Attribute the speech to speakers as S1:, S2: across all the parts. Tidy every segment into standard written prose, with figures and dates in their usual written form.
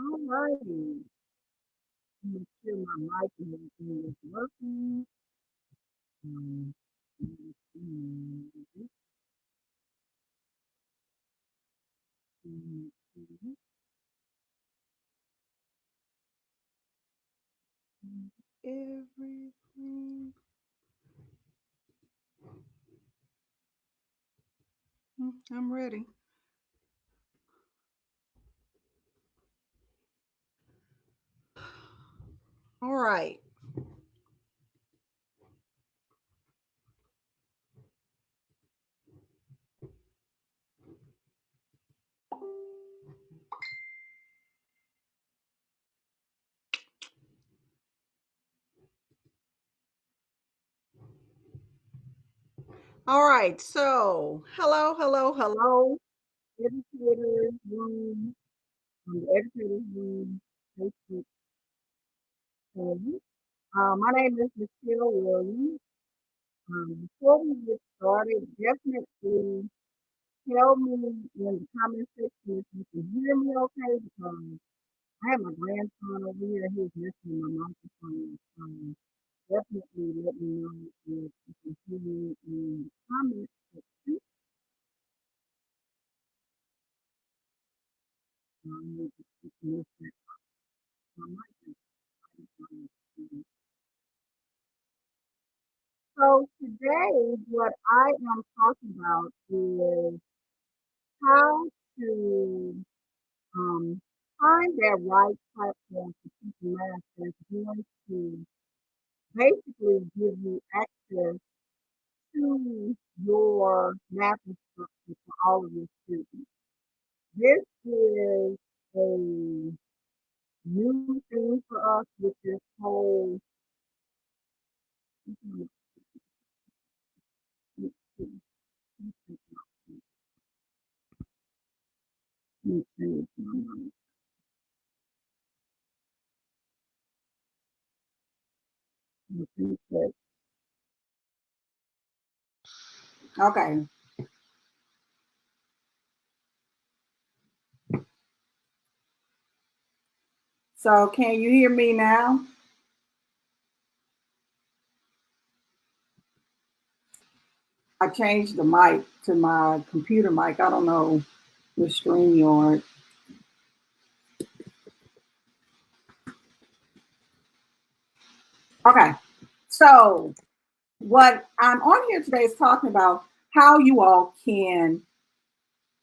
S1: Alrighty. Make sure my mic and everything is working. Um, everything. I'm ready. All right. All right. So, hello, educators room, the educators room Facebook page. My name is Michelle Williams. Before we get started, definitely tell me in the comment section if you can hear me okay because I have my grandson over here. He's listening to my microphone. Definitely let me know if you can hear me in the comment section. If you can listen to my microphone. So today, what I am talking about is how to um, find that right platform to teach math that's going to basically give you access to your math instruction for all of your students. This is a new thing for us with this whole, okay, so can you hear me now? I changed the mic to my computer mic. I don't know the StreamYard. Okay, so what I'm on here today is talking about how you all can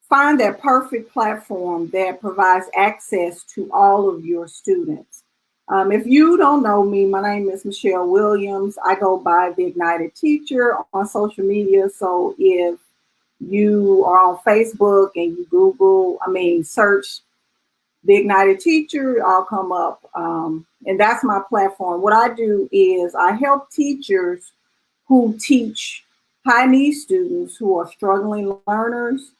S1: find that perfect platform that provides access to all of your students. If you don't know me, my name is Michelle Williams. I go by the Ignited Teacher on social media. So if you are on Facebook and you search the Ignited Teacher, I'll come up. And that's my platform. What I do is I help teachers who teach high need students who are struggling learners.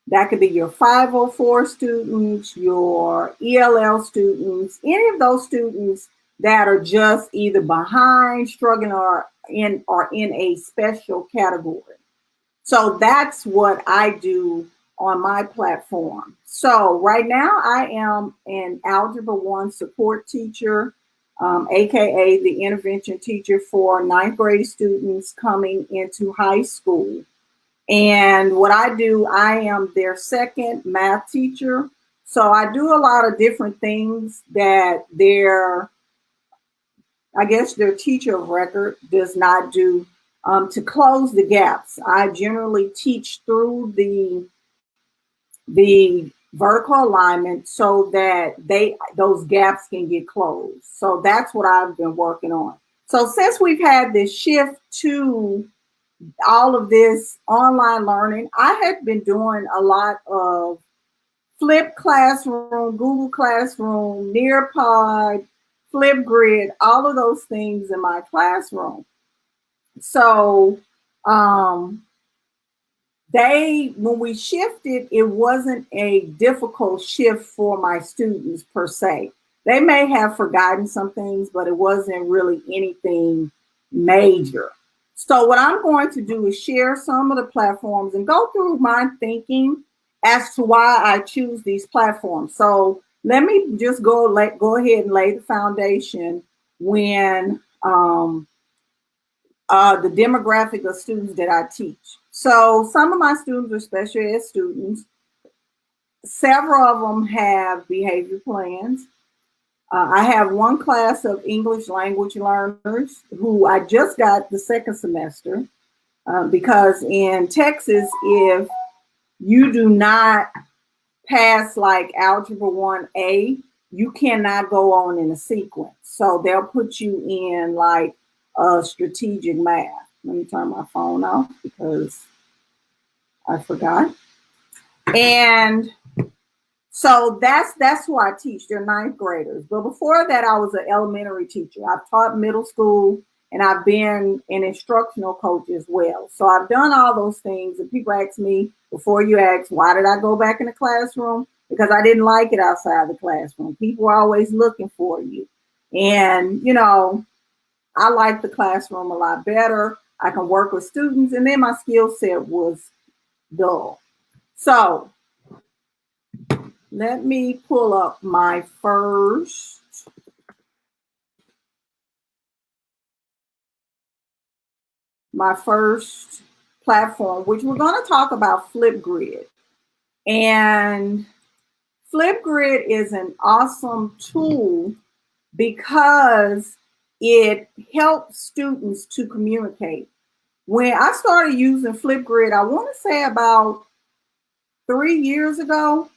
S1: That could be your 504 students, your ELL students, any of those students that are just either behind, struggling, or in a special category. So that's what I do on my platform. So right now I am an Algebra 1 support teacher, AKA the intervention teacher for ninth grade students coming into high school. And what I do, I am their second math teacher. So I do a lot of different things that their teacher of record does not do to close the gaps. I generally teach through the vertical alignment so that those gaps can get closed. So that's what I've been working on. So since we've had this shift to all of this online learning, I had been doing a lot of Flip Classroom, Google Classroom, Nearpod, Flipgrid, all of those things in my classroom. So when we shifted, it wasn't a difficult shift for my students per se. They may have forgotten some things, but it wasn't really anything major. So what I'm going to do is share some of the platforms and go through my thinking as to why I choose these platforms. So let me just go ahead and lay the foundation when the demographic of students that I teach. So some of my students are special ed students. Several of them have behavior plans. I have one class of English language learners who I just got the second semester because in Texas, if you do not pass like Algebra 1A, you cannot go on in a sequence. So they'll put you in like strategic math. Let me turn my phone off because I forgot. And so that's who I teach. They're ninth graders. But before that, I was an elementary teacher. I've taught middle school and I've been an instructional coach as well. So I've done all those things. And people ask me, before you ask, why did I go back in the classroom? Because I didn't like it outside the classroom. People are always looking for you. And, you know, I like the classroom a lot better. I can work with students. And then my skill set was dull. So let me pull up my first platform, which we're going to talk about Flipgrid. And Flipgrid is an awesome tool because it helps students to communicate. When I started using Flipgrid, I want to say about 3 years ago,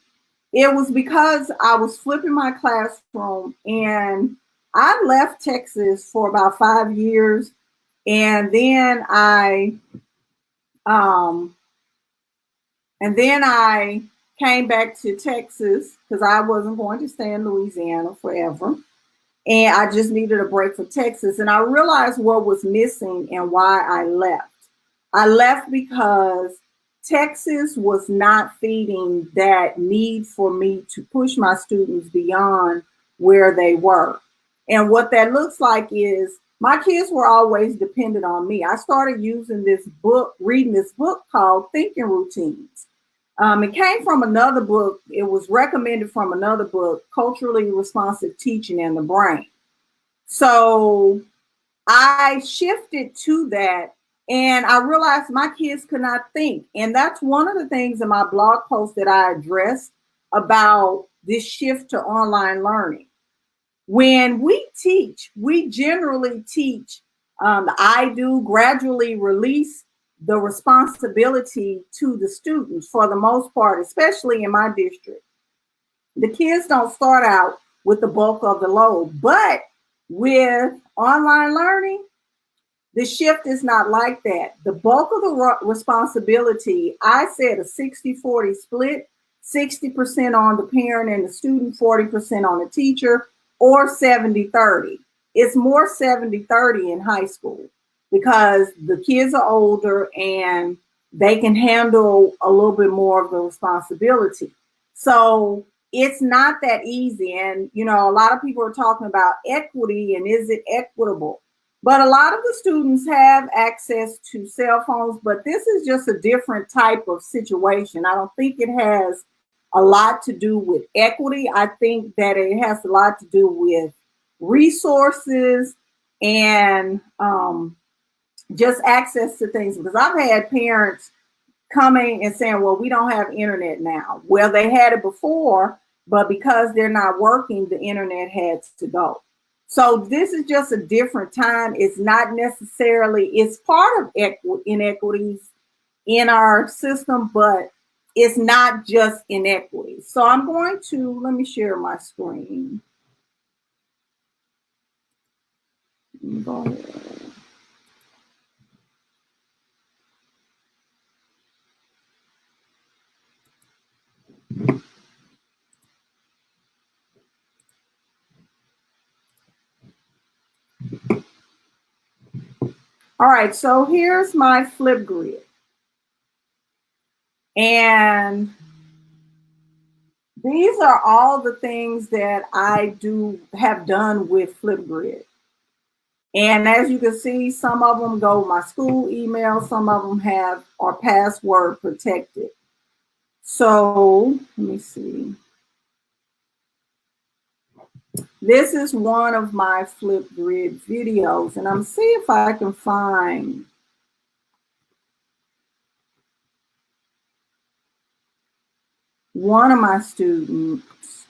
S1: it was because I was flipping my classroom and I left Texas for about 5 years. And then I came back to Texas because I wasn't going to stay in Louisiana forever. And I just needed a break from Texas. And I realized what was missing and why I left. I left because Texas was not feeding that need for me to push my students beyond where they were. And what that looks like is my kids were always dependent on me. I started using this book, reading this book called Thinking Routines. It came from another book. It was recommended from another book, Culturally Responsive Teaching and the Brain. So I shifted to that and I realized my kids could not think. And that's one of the things in my blog post that I addressed about this shift to online learning. When we teach, we generally teach, I do gradually release the responsibility to the students for the most part, especially in my district. The kids don't start out with the bulk of the load, but with online learning, the shift is not like that. The bulk of the responsibility, I said a 60-40 split, 60% on the parent and the student, 40% on the teacher, or 70-30. It's more 70-30 in high school because the kids are older and they can handle a little bit more of the responsibility. So it's not that easy. And, you know, a lot of people are talking about equity and is it equitable? But a lot of the students have access to cell phones, but this is just a different type of situation. I don't think it has a lot to do with equity. I think that it has a lot to do with resources and just access to things. Because I've had parents coming and saying, well, we don't have internet now. Well, they had it before, but because they're not working, the internet had to go. So this is just a different time. It's not necessarily, it's part of inequities in our system, but it's not just inequity. So I'm going to, let me share my screen. Go ahead. All right, so here's my Flipgrid. And these are all the things that I have done with Flipgrid. And as you can see, some of them go my school email, some of them are password protected. So let me see. This is one of my Flipgrid videos, and I'm see if I can find one of my students.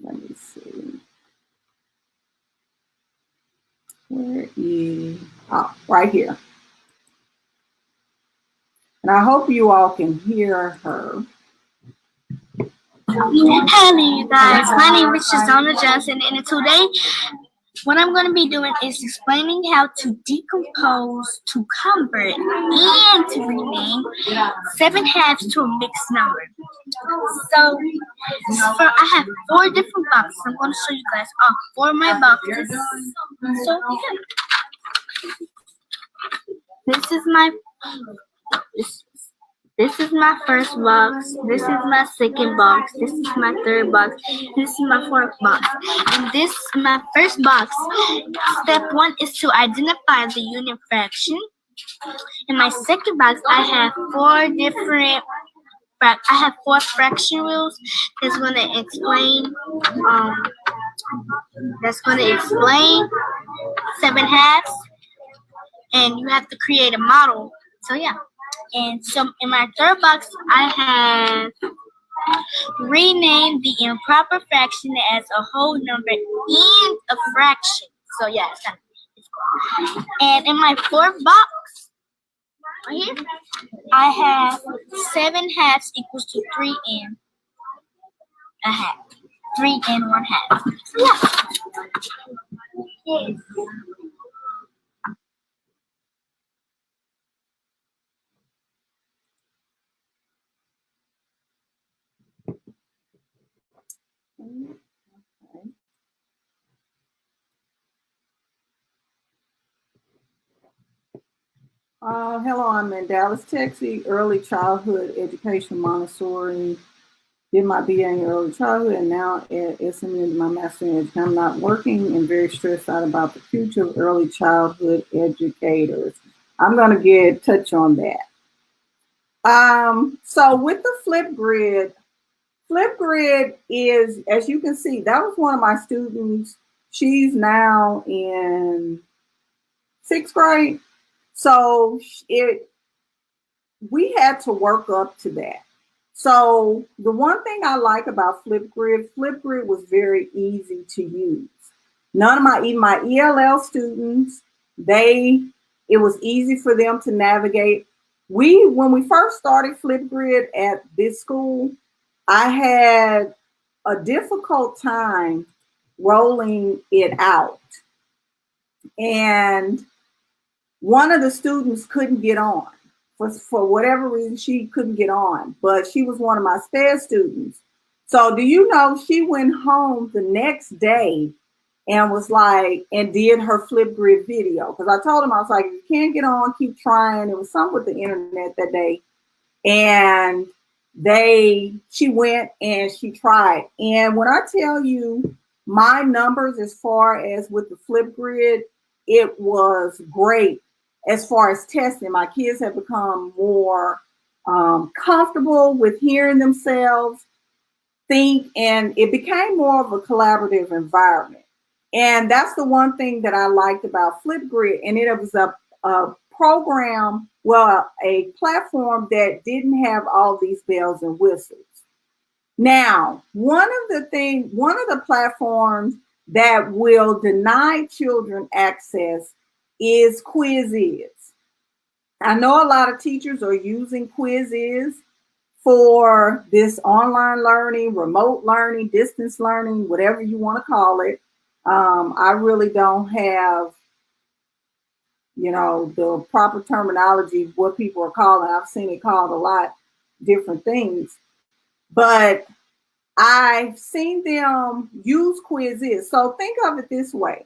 S1: Let me see. Where is, oh, right here. And I hope you all can hear her.
S2: Hello, you guys. My name is Shazona Johnson, and today what I'm going to be doing is explaining how to decompose, to convert, and to rename 7 halves to a mixed number. So, I have 4 different boxes. I'm going to show you guys all 4 of my boxes. So, yeah. This is my first box, this is my second box, this is my third box, this is my fourth box. And this, my first box, step 1 is to identify the unit fraction. In my second box, I have 4 fraction rules that's going to explain 7 halves, and you have to create a model. So yeah. And so in my third box, I have renamed the improper fraction as a whole number and a fraction. So yeah, it's kind of cool. And in my fourth box, right here, I have 7 halves equals to 3 and a half. 3 and 1/2. So yeah.
S1: Hello, I'm in Dallas, Texas, early childhood education Montessori. Did my BA in early childhood, and now at SMU my master in education. I'm not working and very stressed out about the future of early childhood educators. I'm going to touch on that. So with the Flipgrid is, as you can see, that was one of my students. She's now in 6th grade. So we had to work up to that. So the one thing I like about Flipgrid was very easy to use. None of my ELL students, it was easy for them to navigate. When we first started Flipgrid at this school, I had a difficult time rolling it out. And one of the students couldn't get on. For whatever reason, she couldn't get on, but she was one of my spare students. So do you know, she went home the next day and did her Flipgrid video. Because I told him, I was like, if you can't get on, keep trying. It was something with the internet that day. And she went and she tried. And when I tell you my numbers as far as with the Flipgrid, it was great. As far as testing, my kids have become more comfortable with hearing themselves think, and it became more of a collaborative environment. And that's the one thing that I liked about Flipgrid. And it was a program, a platform that didn't have all these bells and whistles. Now, one of the platforms that will deny children access is Quizzes. I know a lot of teachers are using Quizzes for this online learning, remote learning, distance learning, whatever you want to call it. I really don't have, the proper terminology of what people are calling. I've seen it called a lot different things, but I've seen them use Quizzes. So think of it this way.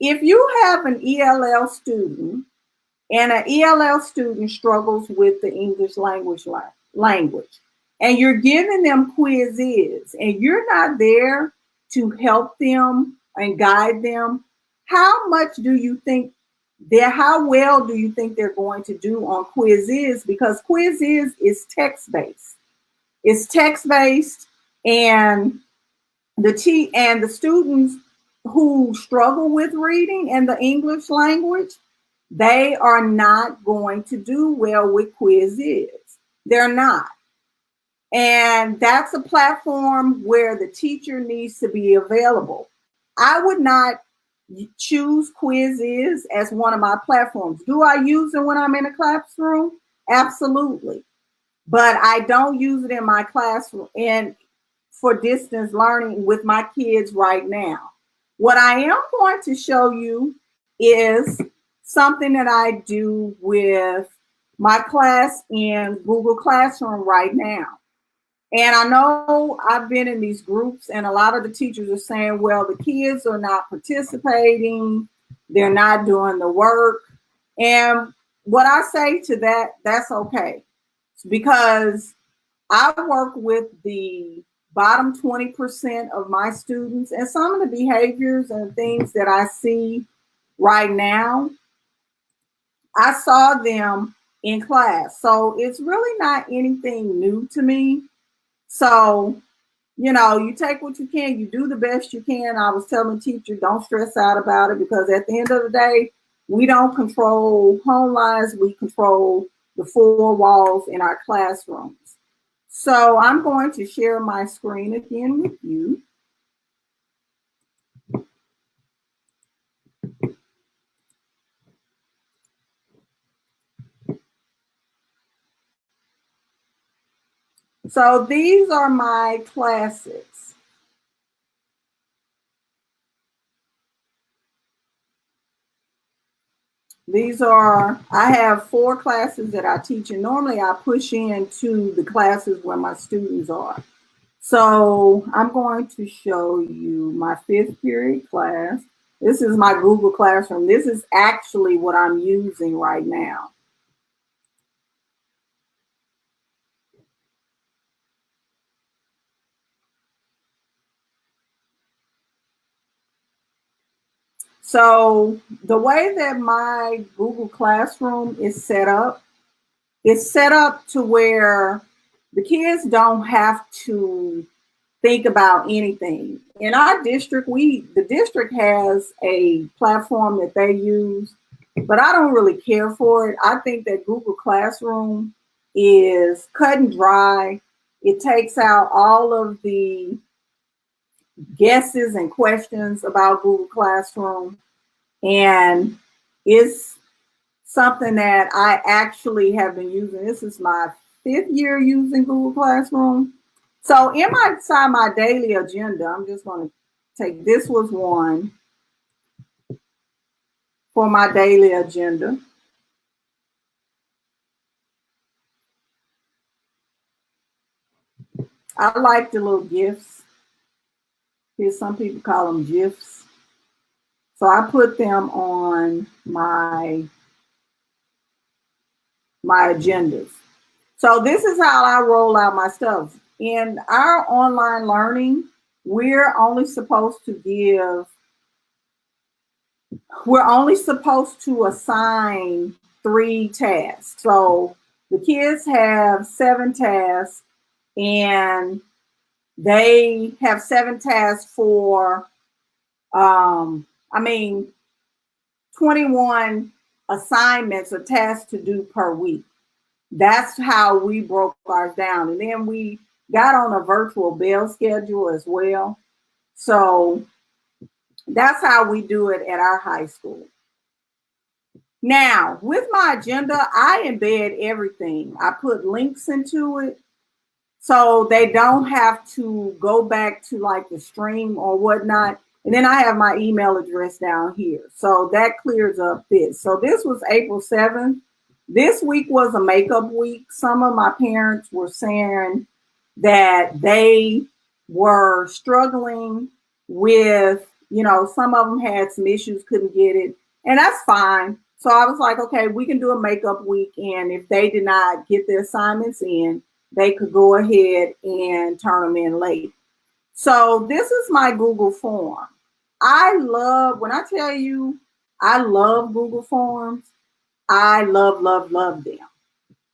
S1: If you have an ELL student and an ELL student struggles with the English language, and you're giving them Quizzes and you're not there to help them and guide them, how well do you think they're going to do on Quizzes? Because Quizzes is text-based. It's text-based, and the students who struggle with reading and the English language, they are not going to do well with quizzes. They're not. And that's a platform where the teacher needs to be available. I would not choose quizzes as one of my platforms. Do I use it when I'm in a classroom? Absolutely. But I don't use it in my classroom and for distance learning with my kids right now. What I am going to show you is something that I do with my class in Google Classroom right now. And I know I've been in these groups and a lot of the teachers are saying, well, the kids are not participating, they're not doing the work. And what I say to that, that's okay. Because I work with the bottom 20% of my students, and some of the behaviors and things that I see right now, I saw them in class. So it's really not anything new to me. So, you take what you can, you do the best you can. I was telling teachers, don't stress out about it, because at the end of the day, we don't control home lives, we control the four walls in our classrooms. So I'm going to share my screen again with you. So these are my classes. I have 4 classes that I teach, and normally I push into the classes where my students are. So I'm going to show you my 5th period class. This is my Google Classroom. This is actually what I'm using right now. So the way that my Google Classroom is set up, it's set up to where the kids don't have to think about anything. In our district, the district has a platform that they use, but I don't really care for it. I think that Google Classroom is cut and dry. It takes out all of the guesses and questions about Google Classroom, and it's something that I actually have been using. This is my 5th year using Google Classroom. So inside my daily agenda, I'm just going to take, this was one for my daily agenda. I like the little GIFs. Here's, some people call them GIFs. So I put them on my agendas. So this is how I roll out my stuff. In our online learning, we're only supposed to assign 3 tasks. So the kids have 7 tasks, and they have 7 tasks for 21 assignments or tasks to do per week. That's how we broke ours down. And then we got on a virtual bell schedule as well. So that's how we do it at our high school. Now, with my agenda, I embed everything. I put links into it so they don't have to go back to like the stream or whatnot. And then I have my email address down here. So that clears up this. So this was April 7th. This week was a makeup week. Some of my parents were saying that they were struggling with, some of them had some issues, couldn't get it. And that's fine. So I was like, okay, we can do a makeup week. And if they did not get their assignments in, they could go ahead and turn them in late. So this is my Google form. When I tell you, I love Google Forms. I love them.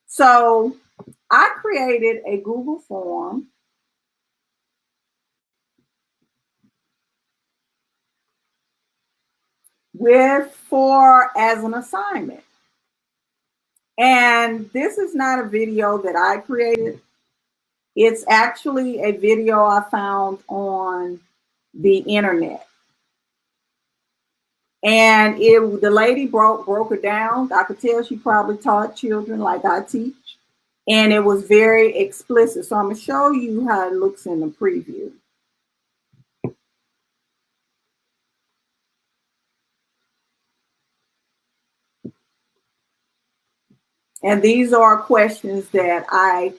S1: So I created a Google form as an assignment. And this is not a video that I created. It's actually a video I found on the internet. And the lady broke it down. I could tell she probably taught children like I teach. And it was very explicit. So I'm going to show you how it looks in the preview. And these are questions that I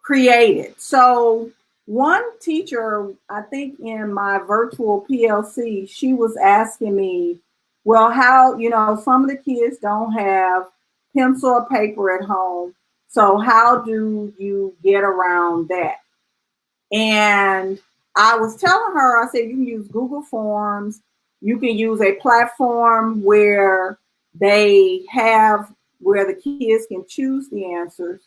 S1: created. So one teacher, I think in my virtual PLC, she was asking me, well, how, some of the kids don't have pencil or paper at home. So how do you get around that? And I was telling her, I said, you can use Google Forms. You can use a platform where where the kids can choose the answers.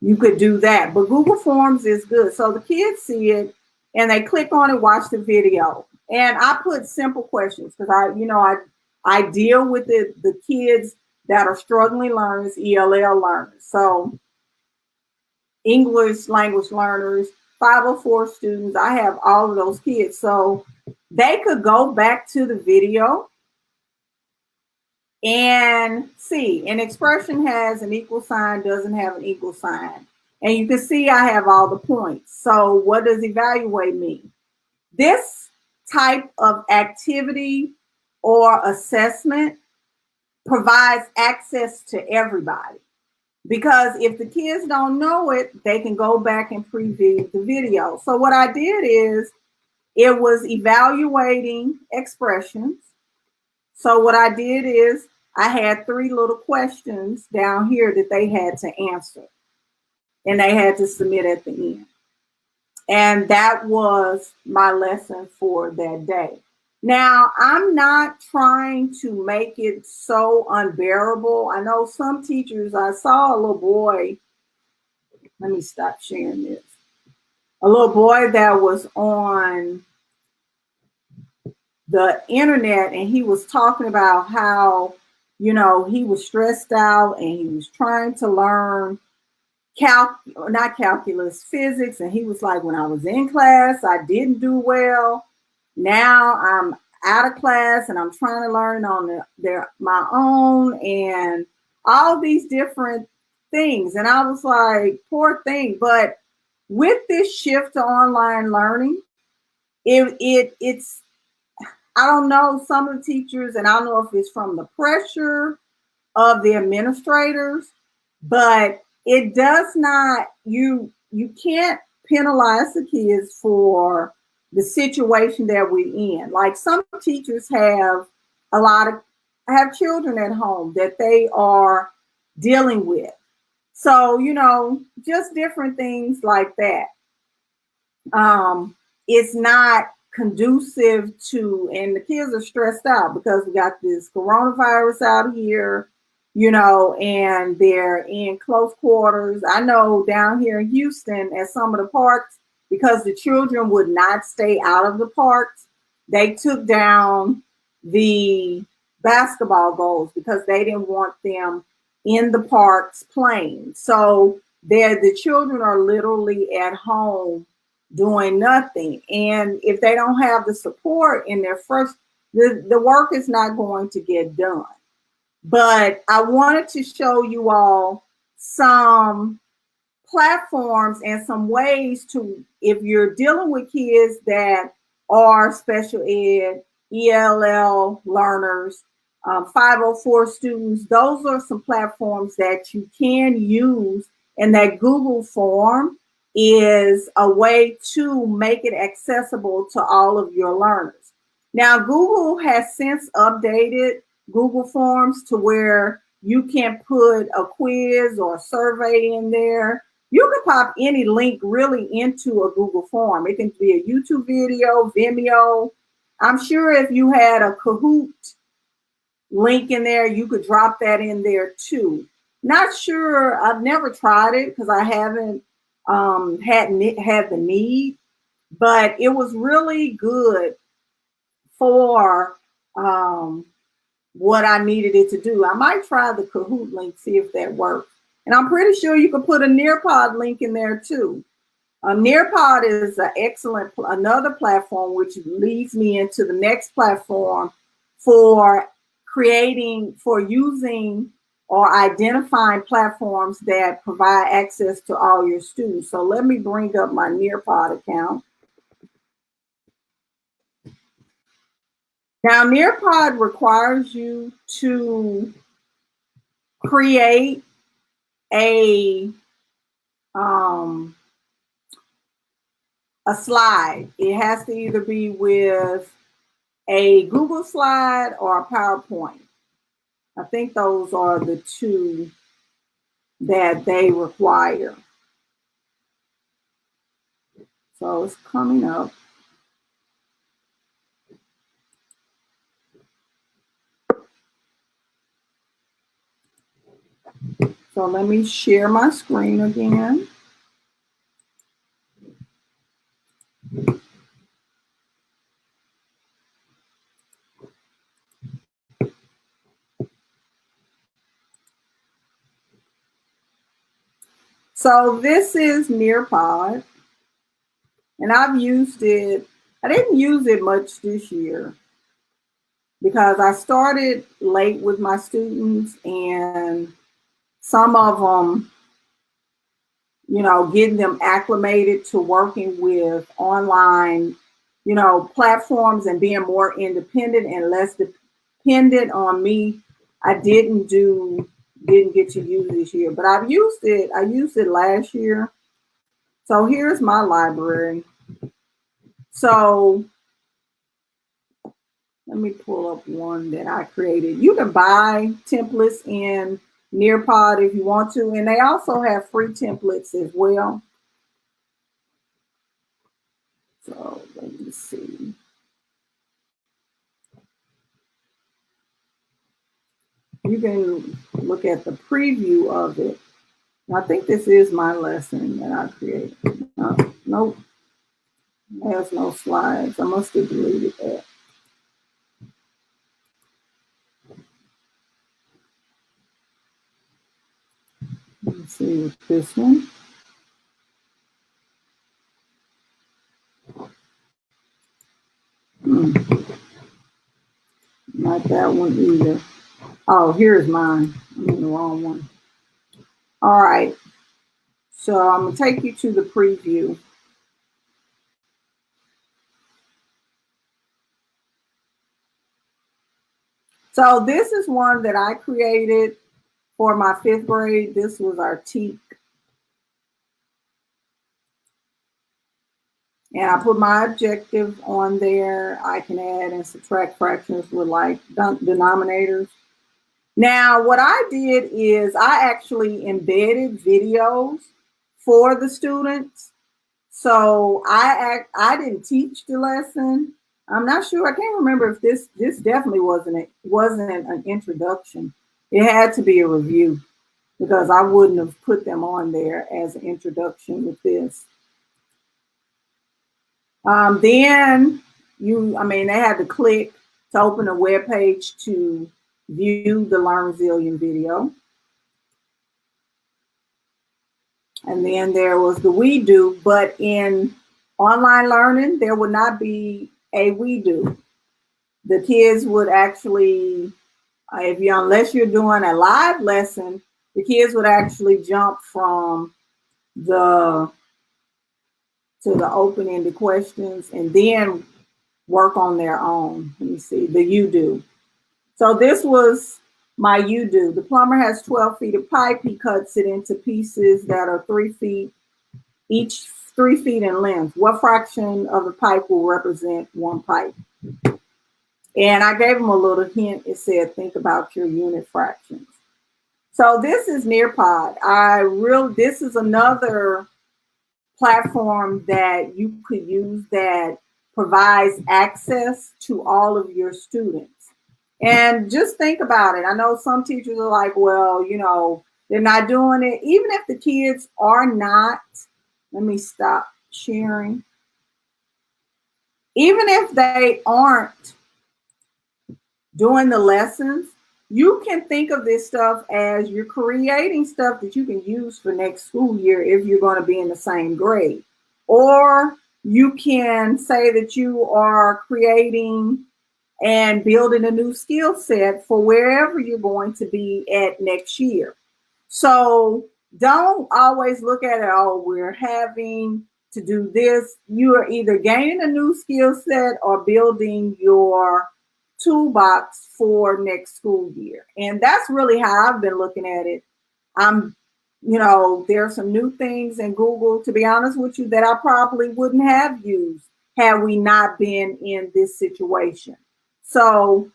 S1: You could do that, but Google Forms is good. So the kids see it and they click on it, watch the video. And I put simple questions because I deal with the kids that are struggling learners, ELL learners. So English language learners, 504 students, I have all of those kids. So they could go back to the video and see an expression has an equal sign, doesn't have an equal sign. And you can see I have all the points. So what does evaluate mean? This type of activity or assessment provides access to everybody. Because if the kids don't know it, they can go back and preview the video. So what I did is it was evaluating expressions. So what I did is I had 3 little questions down here that they had to answer. And they had to submit at the end. And that was my lesson for that day. Now, I'm not trying to make it so unbearable. I know some teachers, I saw a little boy, let me stop sharing this. A little boy that was on the internet and he was talking about how, he was stressed out and he was trying to learn physics. And he was like, when I was in class, I didn't do well. Now I'm out of class and I'm trying to learn on my own and all these different things. And I was like, poor thing. But with this shift to online learning, it's, I don't know, some of the teachers, and I don't know if it's from the pressure of the administrators, but it does not, you can't penalize the kids for the situation that we're in. Like some teachers have children at home that they are dealing with. So, just different things like that. It's not conducive to, and the kids are stressed out because we got this coronavirus out here, and they're in close quarters. I know down here in Houston at some of the parks, because the children would not stay out of the parks, they took down the basketball goals because they didn't want them in the parks playing. So the children are literally at home doing nothing. And if they don't have the support in their the work is not going to get done. But I wanted to show you all some platforms and some ways to, if you're dealing with kids that are special ed, ELL learners, 504 students, those are some platforms that you can use, and that Google form is a way to make it accessible to all of your learners. Now, Google has since updated Google Forms to where you can put a quiz or a survey in there. You can pop any link really into a Google form. It can be a YouTube video, Vimeo. I'm sure if you had a Kahoot link in there, you could drop that in there too. Not sure. I've never tried it because I haven't had the need, but it was really good for what I needed it to do. I might try the Kahoot link, see if that works. And I'm pretty sure you can put a Nearpod link in there too. Nearpod is an excellent, another platform, which leads me into the next platform for using or identifying platforms that provide access to all your students. So let me bring up my Nearpod account. Now, Nearpod requires you to create a slide. It has to either be with a Google slide or a PowerPoint. I think those are the two that they require. So it's coming up. So let me share my screen again. So this is Nearpod, and I've used it. I didn't use it much this year because I started late with my students, and some of them, you know, getting them acclimated to working with online, you know, platforms and being more independent and less dependent on me. I didn't get to use this year, but I've used it. I used it last year. So here's my library. So let me pull up one that I created. You can buy templates in Nearpod if you want to, and they also have free templates as well. So let me see. You can look at the preview of it. I think this is my lesson that I created. Nope, there's no slides. I must have deleted that. Let's see with this one. Not that one either. Oh, here's mine. I'm in the wrong one. All right. So I'm going to take you to the preview. So this is one that I created for my 5th grade. This was our TEAC. And I put my objective on there. I can add and subtract fractions with like denominators. Now, what I did is I actually embedded videos for the students. So I didn't teach the lesson. I'm not sure. I can't remember if this definitely wasn't an introduction. It had to be a review because I wouldn't have put them on there as an introduction with this. Then they had to click to open a web page to view the Learn Zillion video. And then there was the We Do, but in online learning, there would not be a We Do. The kids would actually, unless you're doing a live lesson, the kids would actually jump from to the open-ended questions and then work on their own. Let me see, the You Do. So this was my You Do. The plumber has 12 feet of pipe. He cuts it into pieces that are 3 feet, each 3 feet in length. What fraction of the pipe will represent one pipe? And I gave him a little hint. It said, think about your unit fractions. So this is Nearpod. This is another platform that you could use that provides access to all of your students. And just think about it. I know some teachers are like, well, They're not doing it. Even if the kids are not, let me stop sharing. Even if they aren't doing the lessons, you can think of this stuff as you're creating stuff that you can use for next school year if you're going to be in the same grade. Or you can say that you are creating and building a new skill set for wherever you're going to be at next year. So don't always look at it, oh, we're having to do this. You are either gaining a new skill set or building your toolbox for next school year. And that's really how I've been looking at it. There are some new things in Google, to be honest with you, that I probably wouldn't have used had we not been in this situation. So,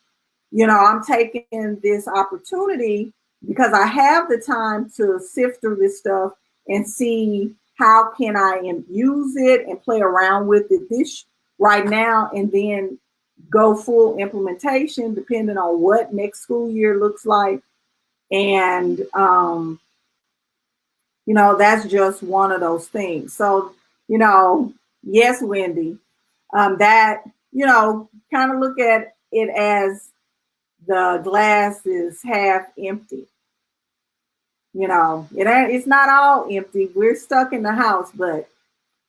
S1: I'm taking this opportunity because I have the time to sift through this stuff and see how can I use it and play around with it this right now, and then go full implementation depending on what next school year looks like. And that's just one of those things. So, yes, Wendy, that, kind of look at it as the glass is half empty. It's not all empty. We're stuck in the house, but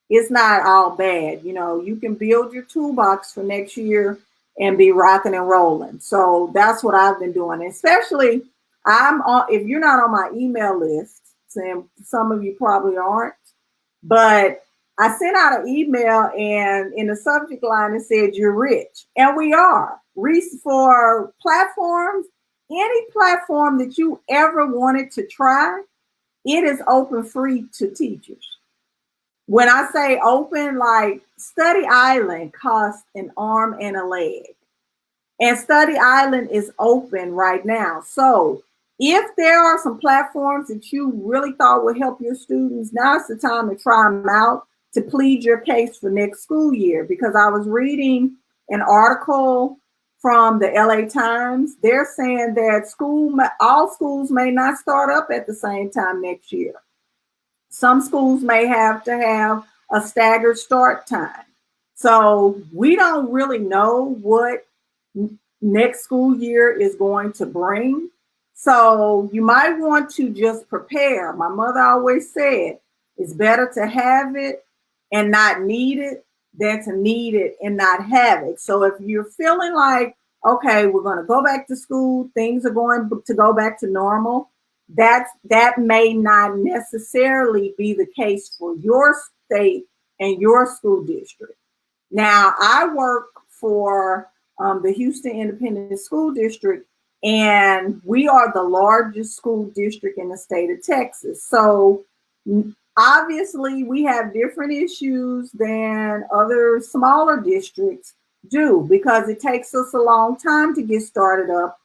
S1: it's not all bad. You can build your toolbox for next year and be rocking and rolling. So that's what I've been doing. Especially if you're not on my email list, Sam, some of you probably aren't, but I sent out an email and in the subject line it said you're rich. And we are. For platforms, any platform that you ever wanted to try, it is open free to teachers. When I say open, like Study Island costs an arm and a leg. And Study Island is open right now. So if there are some platforms that you really thought would help your students, now's the time to try them out to plead your case for next school year. Because I was reading an article from the LA Times. They're saying that all schools may not start up at the same time next year. Some schools may have to have a staggered start time. So we don't really know what next school year is going to bring. So you might want to just prepare. My mother always said it's better to have it and not need it than to need it and not have it. So if you're feeling like, okay, we're going to go back to school, things are going to go back to normal, that may not necessarily be the case for your state and your school district. Now, I work for the Houston Independent School District, and we are the largest school district in the state of Texas. So obviously we have different issues than other smaller districts do because it takes us a long time to get started up.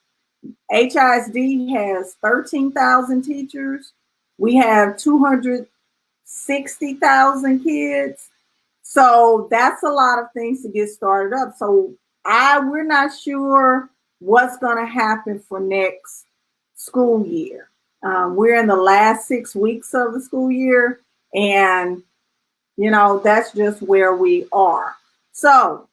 S1: HISD has 13,000 teachers. We have 260,000 kids. So that's a lot of things to get started up. So we're not sure what's going to happen for next school year. We're in the last 6 weeks of the school year, and that's just where we are. So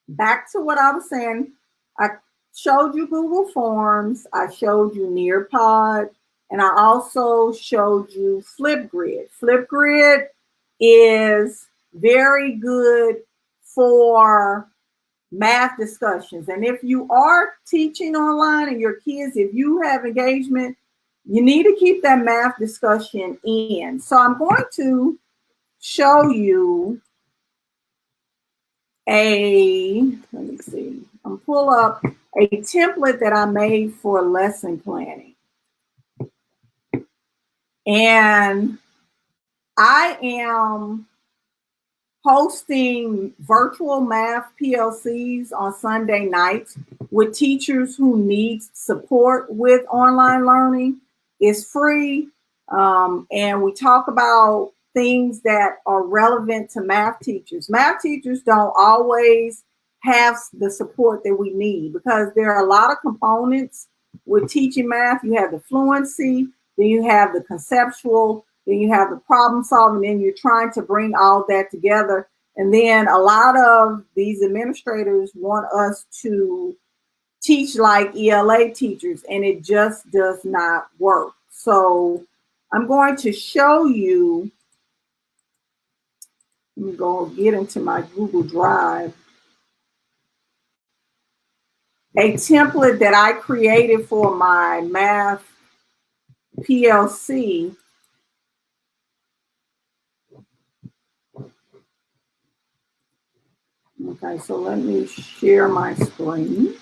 S1: back to what I was saying. I showed you Google Forms, I showed you Nearpod, and I also showed you Flipgrid. Flipgrid is very good for math discussions. And if you are teaching online and your kids, if you have engagement, you need to keep that math discussion in. So I'm going to show you I'm pull up a template that I made for lesson planning. And I am hosting virtual math PLCs on Sunday nights with teachers who need support with online learning. It's free, and we talk about things that are relevant to math teachers. Math teachers don't always have the support that we need because there are a lot of components with teaching math. You have the fluency, then you have the conceptual, then you have the problem solving, then you're trying to bring all that together. And then a lot of these administrators want us to teach like ELA teachers, and it just does not work. So I'm going to show you, let me go get into my Google Drive, a template that I created for my math PLC. Okay, so let me share my screen.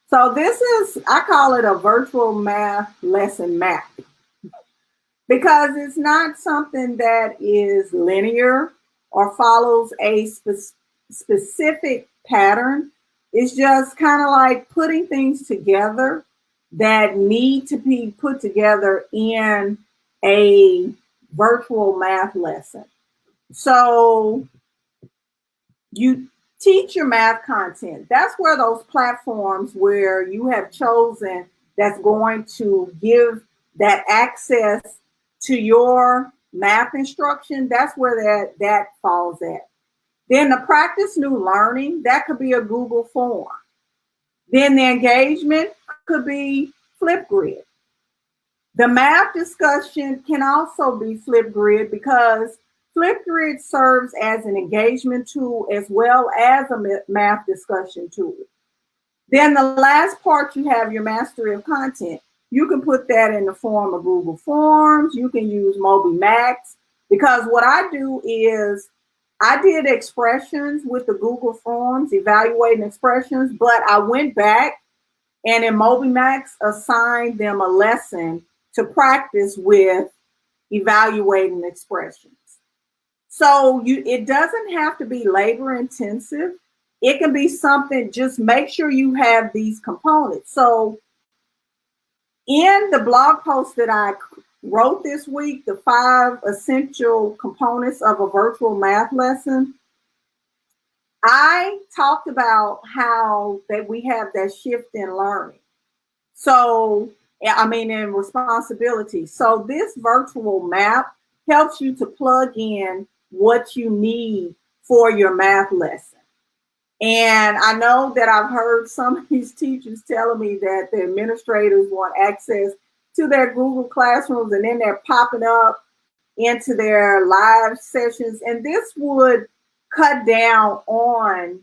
S1: So this is, I call it a virtual math lesson map, because it's not something that is linear or follows a specific pattern. It's just kind of like putting things together that need to be put together in a virtual math lesson. So you teach your math content. That's where those platforms where you have chosen that's going to give that access to your math instruction, that's where that falls at. Then the practice new learning, that could be a Google form. Then the engagement could be Flipgrid. The math discussion can also be Flipgrid, because Flipgrid serves as an engagement tool as well as a math discussion tool. Then the last part, you have your mastery of content. You can put that in the form of Google Forms. You can use MobyMax, because what I do is I did expressions with the Google Forms, evaluating expressions, but I went back and in MobyMax assigned them a lesson to practice with evaluating expressions. So it doesn't have to be labor intensive. It can be something, just make sure you have these components. So in the blog post that I wrote this week, the 5 essential components of a virtual math lesson, I talked about how that we have that shift in learning. So, in responsibility. So this virtual map helps you to plug in what you need for your math lesson. And I know that I've heard some of these teachers telling me that the administrators want access to their Google Classrooms, and then they're popping up into their live sessions. And this would cut down on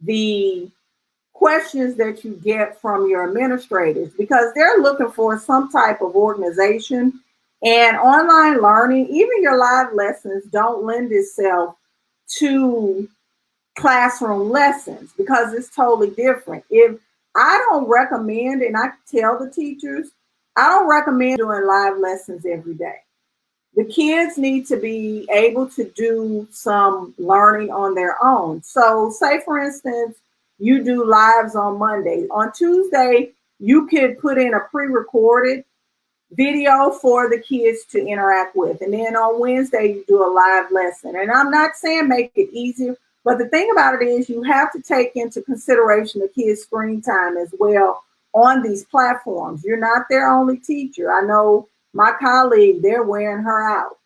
S1: the questions that you get from your administrators, because they're looking for some type of organization. And online learning, even your live lessons, don't lend itself to classroom lessons, because it's totally different. If I don't recommend, and I tell the teachers, I don't recommend doing live lessons every day. The kids need to be able to do some learning on their own. So say, for instance, you do lives on Monday. On Tuesday, you could put in a pre-recorded video for the kids to interact with. And then on Wednesday, you do a live lesson. And I'm not saying make it easier, but the thing about it is you have to take into consideration the kids' screen time as well on these platforms. You're not their only teacher. I know my colleague, they're wearing her out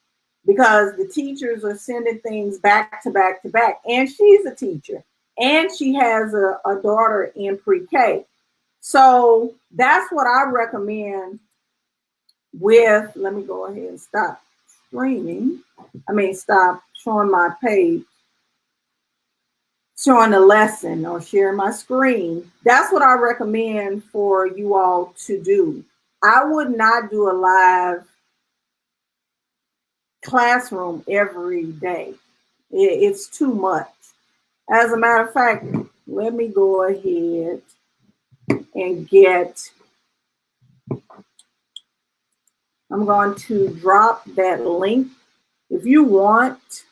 S1: because the teachers are sending things back to back to back. And she's a teacher, and she has a daughter in pre-K. So that's what I recommend with, let me go ahead and stop streaming. Stop showing my page, showing the lesson or sharing my screen. That's what I recommend for you all to do. I would not do a live classroom every day. It's too much. As a matter of fact, let me go ahead and I'm going to drop that link. If you want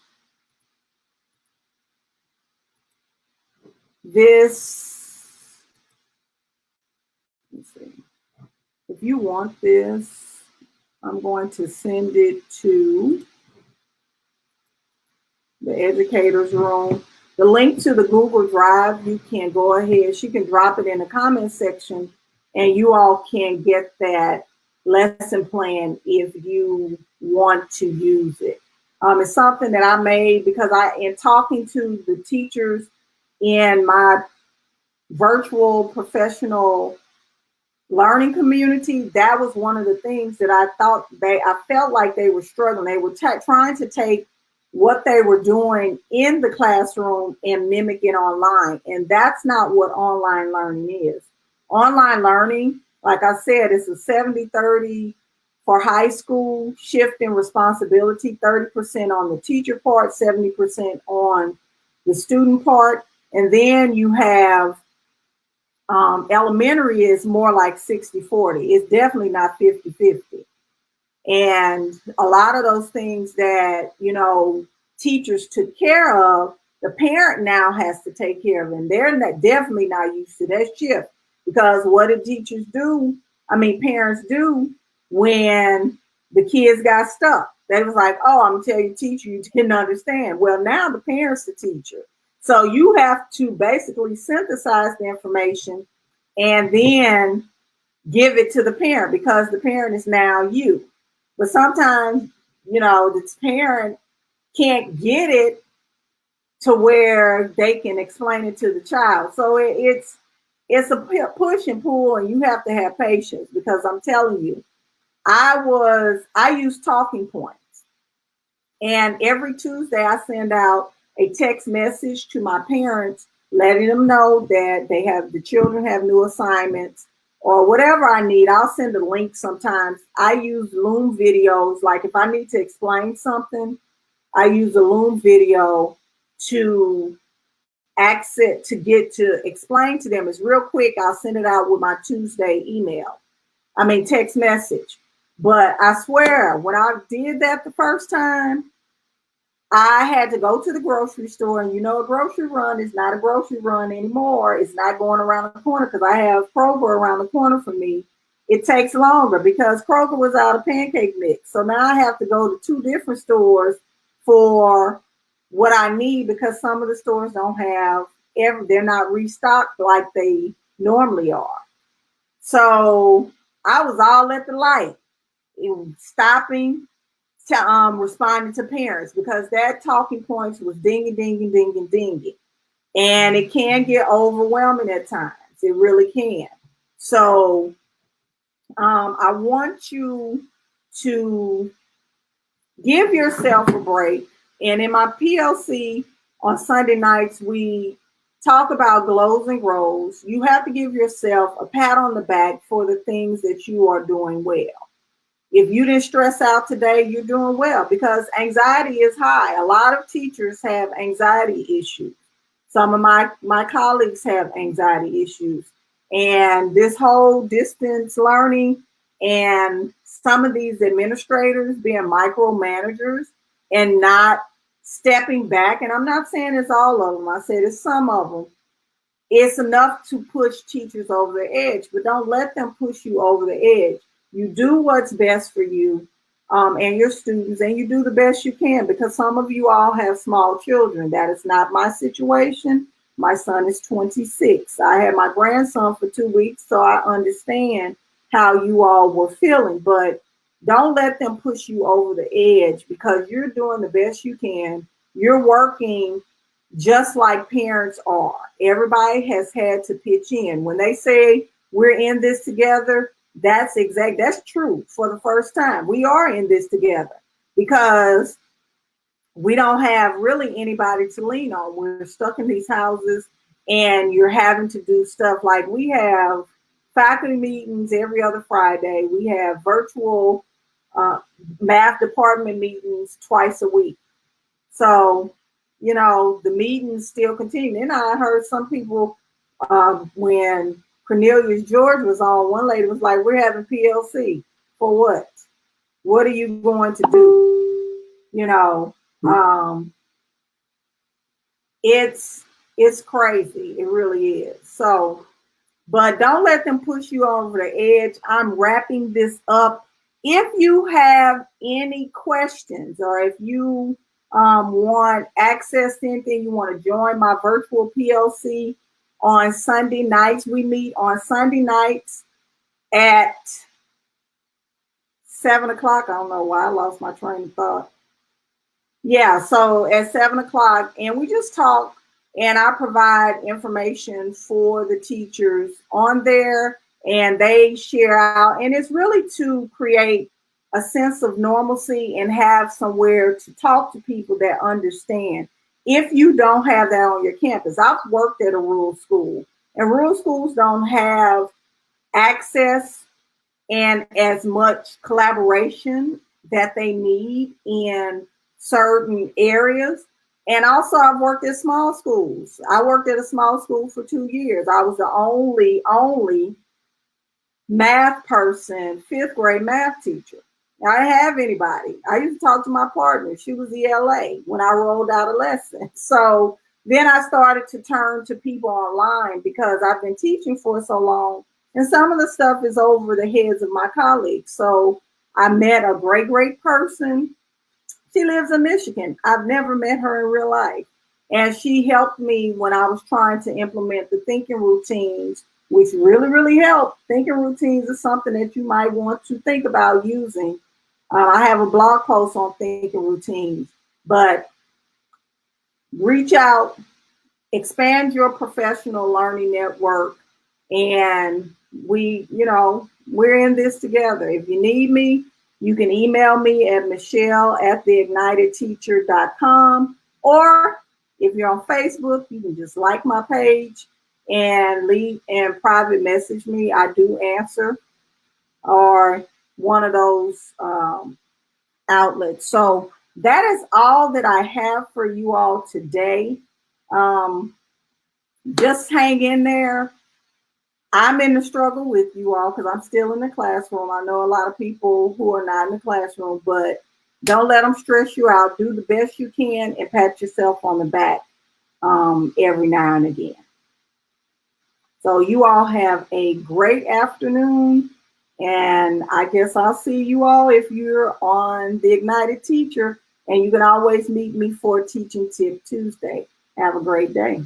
S1: this, let's see. if you want this, I'm going to send it to the educator's room. The link to the Google Drive, you can go ahead. She can drop it in the comment section, and you all can get that lesson plan if you want to use it. It's something that I made because in talking to the teachers in my virtual professional learning community, that was one of the things that I felt like they were struggling. They were trying to take what they were doing in the classroom and mimic it online. And that's not what online learning is. Online learning, like I said, is a 70-30 for high school, shift in responsibility, 30% on the teacher part, 70% on the student part. And then you have elementary is more like 60-40. It's definitely not 50-50. And a lot of those things that, teachers took care of, the parent now has to take care of them. They're definitely not used to that shift, because what did parents do when the kids got stuck? They was like, oh, I'm gonna tell you, teacher, you didn't understand. Well, now the parent's the teacher. So you have to basically synthesize the information and then give it to the parent, because the parent is now you. But sometimes, the parent can't get it to where they can explain it to the child. So it's a push and pull, and you have to have patience, because I'm telling you, I use talking points. And every Tuesday I send out a text message to my parents, letting them know that the children have new assignments or whatever I need. I'll send a link sometimes. I use Loom videos. Like if I need to explain something, I use a Loom video to get to explain to them. It's real quick. I'll send it out with my Tuesday text message. But I swear, when I did that the first time, I had to go to the grocery store, and a grocery run is not a grocery run anymore. It's not going around the corner, because I have Kroger around the corner for me. It takes longer because Kroger was out of pancake mix. So now I have to go to 2 different stores for what I need, because some of the stores don't have they're not restocked like they normally are. So I was all at the light, stopping to responding to parents, because that talking points was dinging, dinging, dinging, dinging. And it can get overwhelming at times. It really can. So I want you to give yourself a break. And in my PLC on Sunday nights, we talk about glows and grows. You have to give yourself a pat on the back for the things that you are doing well. If you didn't stress out today, you're doing well, because anxiety is high. A lot of teachers have anxiety issues. Some of my colleagues have anxiety issues. And this whole distance learning, and some of these administrators being micromanagers and not stepping back, and I'm not saying it's all of them, I said it's some of them, it's enough to push teachers over the edge, but don't let them push you over the edge. You do what's best for you and your students, and you do the best you can, because some of you all have small children. That is not my situation. My son is 26. I had my grandson for 2 weeks, so I understand how you all were feeling, but don't let them push you over the edge, because you're doing the best you can. You're working just like parents are. Everybody has had to pitch in. When they say we're in this together, that's true. For the first time, we are in this together, because we don't have really anybody to lean on. We're stuck in these houses, and you're having to do stuff like we have faculty meetings every other Friday. We have virtual math department meetings twice a week. So, the meetings still continue. And I heard some people, when Cornelius George was on, one lady was like, we're having PLC. For what? What are you going to do? It's crazy. It really is. So but don't let them push you over the edge. I'm wrapping this up. If you have any questions, or if you want access to anything, you want to join my virtual PLC on Sunday nights. We meet on Sunday nights at 7 o'clock. I don't know why I lost my train of thought. Yeah, so at 7 o'clock, and we just talk, and I provide information for the teachers on there, and they share out. And it's really to create a sense of normalcy and have somewhere to talk to people that understand. If you don't have that on your campus, I've worked at a rural school, and rural schools don't have access and as much collaboration that they need in certain areas. And also, I've worked at small schools. I worked at a small school for 2 years. I was the only math person, fifth grade math teacher. I didn't have anybody. I used to talk to my partner. She was ELA when I rolled out a lesson. So then I started to turn to people online because I've been teaching for so long. And some of the stuff is over the heads of my colleagues. So I met a great person. She lives in Michigan. I've never met her in real life. And she helped me when I was trying to implement the thinking routines, which really helped. Thinking routines is something that you might want to think about using. I have a blog post on thinking routines, but reach out, expand your professional learning network, and we're in this together. If you need me, you can email me at michelle@theignitedteacher.com, or if you're on Facebook, you can just like my page and leave and private message me. I do answer, or one of those outlets. So that is all that I have for you all today. Just hang in there. I'm in the struggle with you all because I'm still in the classroom. I know a lot of people who are not in the classroom, but don't let them stress you out. Do the best you can and pat yourself on the back every now and again. So you all have a great afternoon, and I guess I'll see you all if you're on the Ignited Teacher, and you can always meet me for Teaching Tip Tuesday. Have a great day.